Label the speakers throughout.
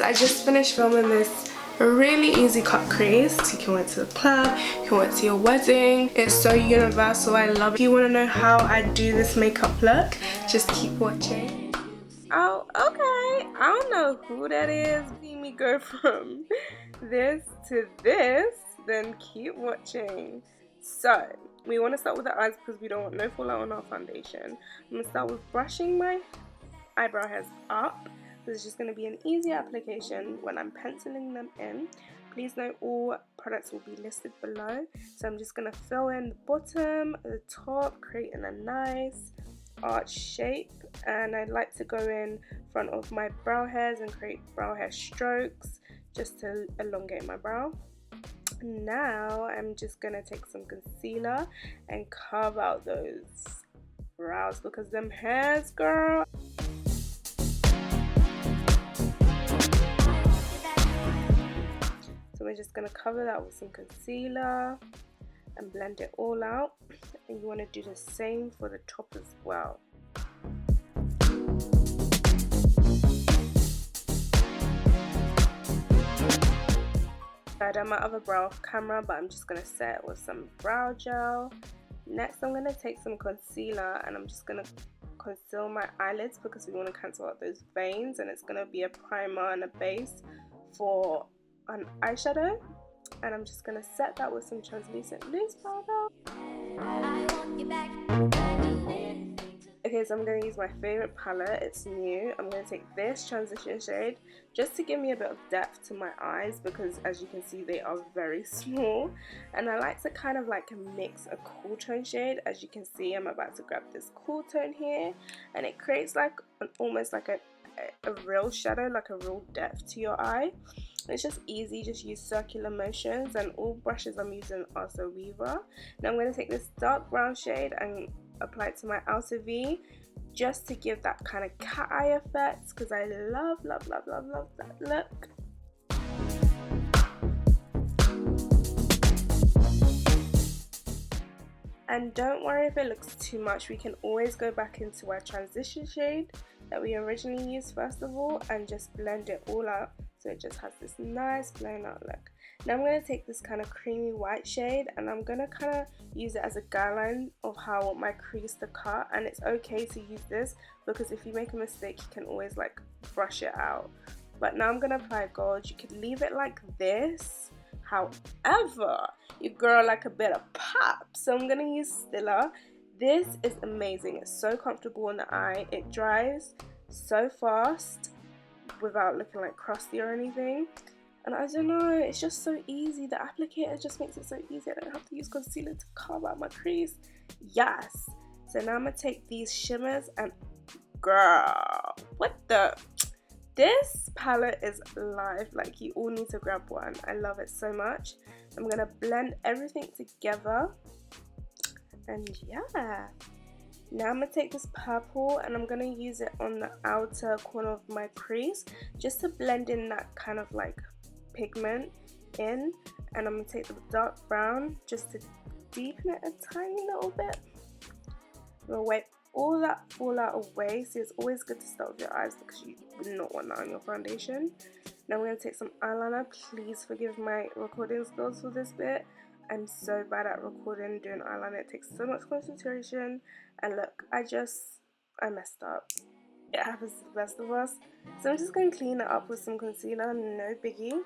Speaker 1: I just finished filming this really easy cut crease. You can wear it to the club, you can wear it to your wedding. It's so universal, I love it. If you want to know how I do this makeup look, just keep watching. Oh, okay. I don't know who that is. See me go from this to this, then keep watching. So, we want to start with the eyes because we don't want no fallout on our foundation. I'm going to start with brushing my eyebrow hairs up. This is just going to be an easy application when I'm penciling them in. Please note all products will be listed below. So I'm just going to fill in the bottom, the top, creating a nice arch shape. And I'd like to go in front of my brow hairs and create brow hair strokes just to elongate my brow. Now I'm just going to take some concealer and carve out those brows because them hairs, girl. So we're just going to cover that with some concealer and blend it all out. And you want to do the same for the top as well. I done my other brow off camera, but I'm just going to set it with some brow gel. Next I'm going to take some concealer and I'm just going to conceal my eyelids because we want to cancel out those veins, and it's going to be a primer and a base for an eyeshadow, and I'm just going to set that with some translucent loose powder. Okay, so I'm going to use my favorite palette. It's new. I'm going to take this transition shade just to give me a bit of depth to my eyes because as you can see they are very small, and I like to kind of like mix a cool tone shade. As you can see, I'm about to grab this cool tone here and it creates like almost like a real shadow, like a real depth to your eye. It's just easy, just use circular motions, and all brushes I'm using are so Weaver. Now I'm going to take this dark brown shade and apply it to my outer V just to give that kind of cat eye effect because I love that look. And don't worry if it looks too much, we can always go back into our transition shade that we originally used first of all and just blend it all out so it just has this nice blown out look. Now I'm going to take this kind of creamy white shade and I'm going to kind of use it as a guideline of how I want my crease to cut, and it's okay to use this because if you make a mistake you can always like brush it out. But now I'm going to apply gold. You could leave it like this, however your girl like a bit of pop, so I'm going to use Stila. This is amazing, it's so comfortable on the eye, it dries so fast without looking like crusty or anything, and I don't know, it's just so easy. The applicator just makes it so easy. I don't have to use concealer to carve out my crease. Yes. So now I'm gonna take these shimmers and girl, this palette is live. Like, you all need to grab one. I love it so much. I'm gonna blend everything together, and yeah. Now I'm going to take this purple and I'm going to use it on the outer corner of my crease just to blend in that kind of like pigment in, and I'm going to take the dark brown just to deepen it a tiny little bit. I'm going to wipe all that fallout away, so it's always good to start with your eyes because you do not want that on your foundation. Now I'm going to take some eyeliner. Please forgive my recording skills for this bit. I'm so bad at recording doing eyeliner. It takes so much concentration, and look, I messed up. It happens to the best of us. So I'm just going to clean it up with some concealer, no biggie.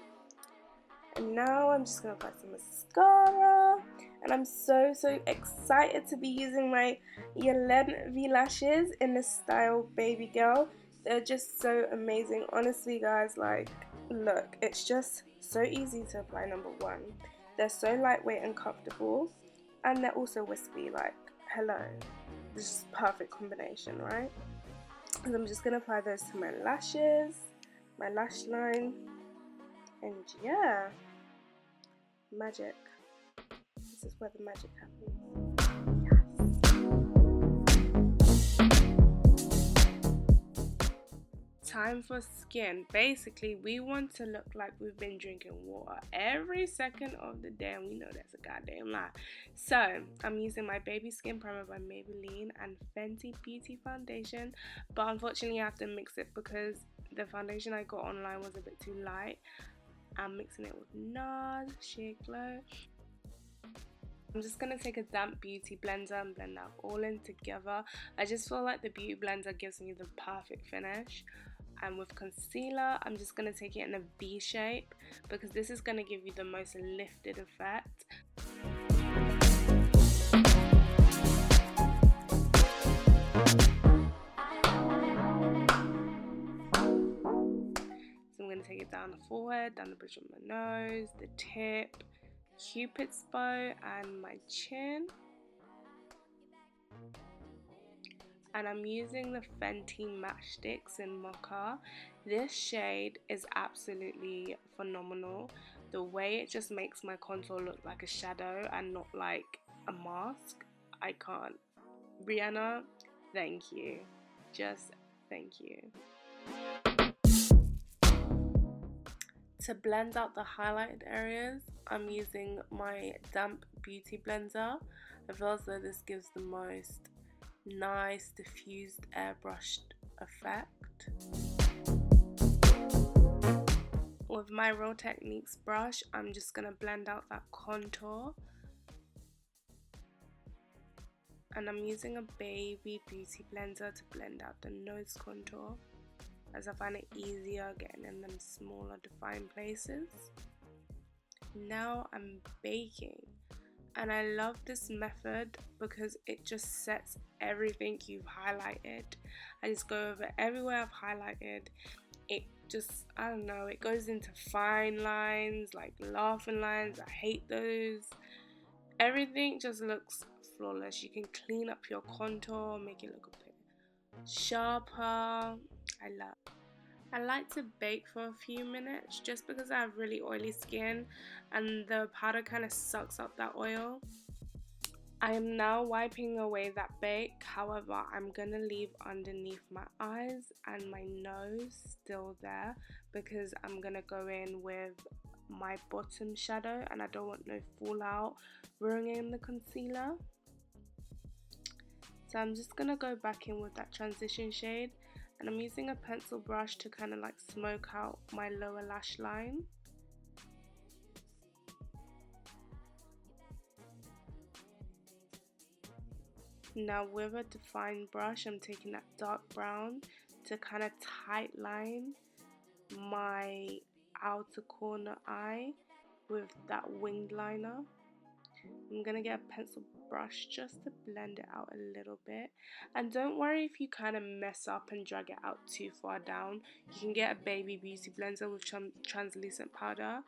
Speaker 1: And now I'm just going to apply some mascara, and I'm so excited to be using my Yelenv lashes in the style Baby Girl. They're just so amazing, honestly guys. Like, look, it's just so easy to apply. Number one, they're so lightweight and comfortable, and they're also wispy. Like, hello, this is a perfect combination, right? And I'm just going to apply those to my lashes, my lash line, and yeah, magic. This is where the magic happens. Time for skin. Basically, we want to look like we've been drinking water every second of the day, and we know that's a goddamn lie. So I'm using my baby skin primer by Maybelline and Fenty Beauty foundation, but unfortunately I have to mix it because the foundation I got online was a bit too light. I'm mixing it with Nars Sheer Glow. I'm just going to take a damp beauty blender and blend that all in together. I just feel like the beauty blender gives me the perfect finish. And with concealer, I'm just going to take it in a V shape because this is going to give you the most lifted effect. So I'm going to take it down the forehead, down the bridge of my nose, the tip, Cupid's bow, and my chin. And I'm using the Fenty Stix in Mocha. This shade is absolutely phenomenal. The way it just makes my contour look like a shadow and not like a mask. I can't. Rihanna, thank you. Just thank you. To blend out the highlighted areas, I'm using my damp beauty blender. I feel as though this gives the most nice diffused airbrushed effect. With my Real Techniques brush, I'm just going to blend out that contour. And I'm using a baby beauty blender to blend out the nose contour, as I find it easier getting in them smaller defined places. Now I'm baking. And I love this method because it just sets everything you've highlighted. I just go over everywhere I've highlighted. It just, I don't know, it goes into fine lines, like laughing lines. I hate those. Everything just looks flawless. You can clean up your contour, make it look a bit sharper. I like to bake for a few minutes just because I have really oily skin and the powder kind of sucks up that oil. I am now wiping away that bake, however I'm going to leave underneath my eyes and my nose still there because I'm going to go in with my bottom shadow and I don't want no fallout ruining the concealer. So I'm just going to go back in with that transition shade. And I'm using a pencil brush to kind of like smoke out my lower lash line. Now with a defined brush, I'm taking that dark brown to kind of tight line my outer corner eye with that winged liner. I'm going to get a pencil brush just to blend it out a little bit. And don't worry if you kind of mess up and drag it out too far down. You can get a baby beauty blender with translucent powder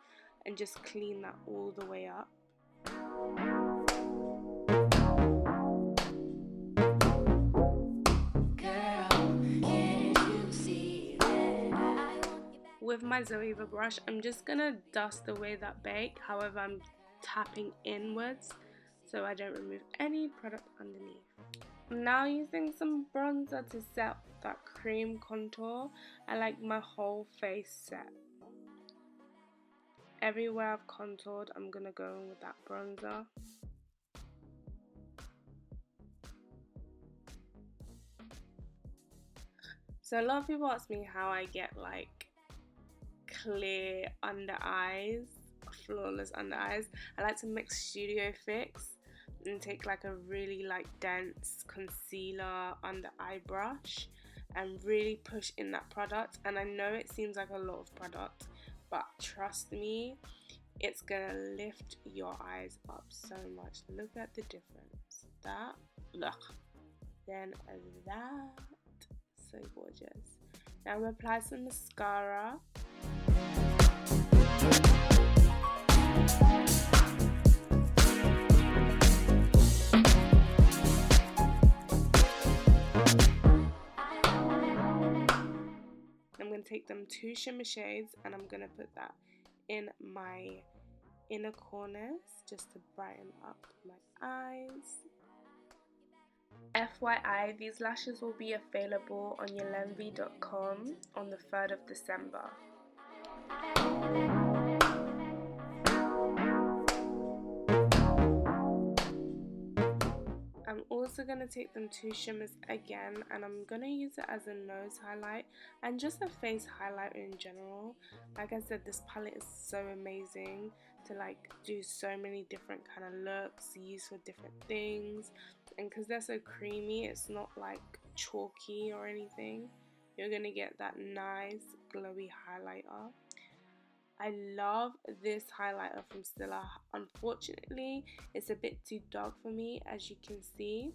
Speaker 1: and just clean that all the way up. With my Zoeva brush, I'm just going to dust away that bake. However, I'm tapping inwards so I don't remove any product underneath. I'm now using some bronzer to set that cream contour. I like my whole face set. Everywhere I've contoured, I'm gonna go in with that bronzer. So a lot of people ask me how I get like clear under eyes, flawless under eyes. I like to mix Studio Fix and take like a really like dense concealer under eye brush and really push in that product. And I know it seems like a lot of product, but trust me, it's gonna lift your eyes up so much. Look at the difference. That, look, then that, so gorgeous. Now I'm gonna apply some mascara. I'm going to take them 2 shimmer shades and I'm going to put that in my inner corners just to brighten up my eyes. FYI, these lashes will be available on yelenvmua.com on the 3rd of December. I'm also also going to take them 2 shimmers again, and I'm going to use it as a nose highlight and just a face highlight in general. Like I said, this palette is so amazing to like do so many different kind of looks, use for different things, and because they're so creamy, it's not like chalky or anything. You're going to get that nice glowy highlighter. I love this highlighter from Stila. Unfortunately, it's a bit too dark for me, as you can see.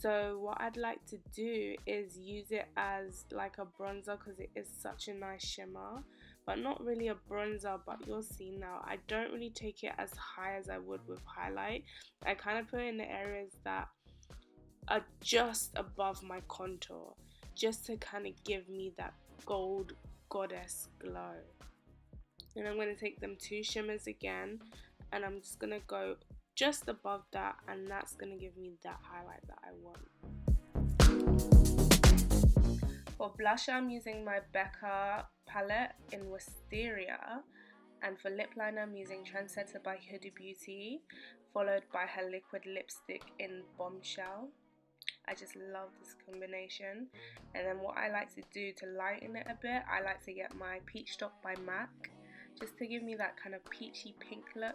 Speaker 1: So what I'd like to do is use it as like a bronzer, because it is such a nice shimmer. But not really a bronzer, but you'll see now. I don't really take it as high as I would with highlight. I kind of put it in the areas that are just above my contour, just to kind of give me that gold goddess glow. And I'm going to take them 2 shimmers again, and I'm just going to go just above that, and that's going to give me that highlight that I want. For blusher, I'm using my Becca palette in Wisteria, and for lip liner, I'm using Trendsetter by Fenty Beauty, followed by her liquid lipstick in Bombshell. I just love this combination. And then what I like to do to lighten it a bit, I like to get my Peach Stop by M.A.C, just to give me that kind of peachy pink look.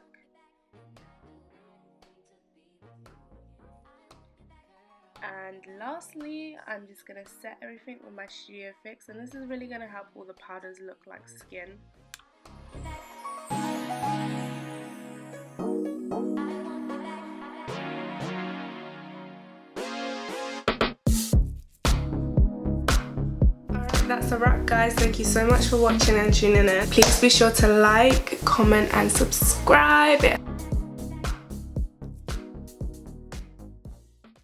Speaker 1: And lastly, I'm just going to set everything with my Studio Fix, and this is really going to help all the powders look like skin. That's a wrap, guys. Thank you so much for watching and tuning in. Please be sure to like, comment and subscribe.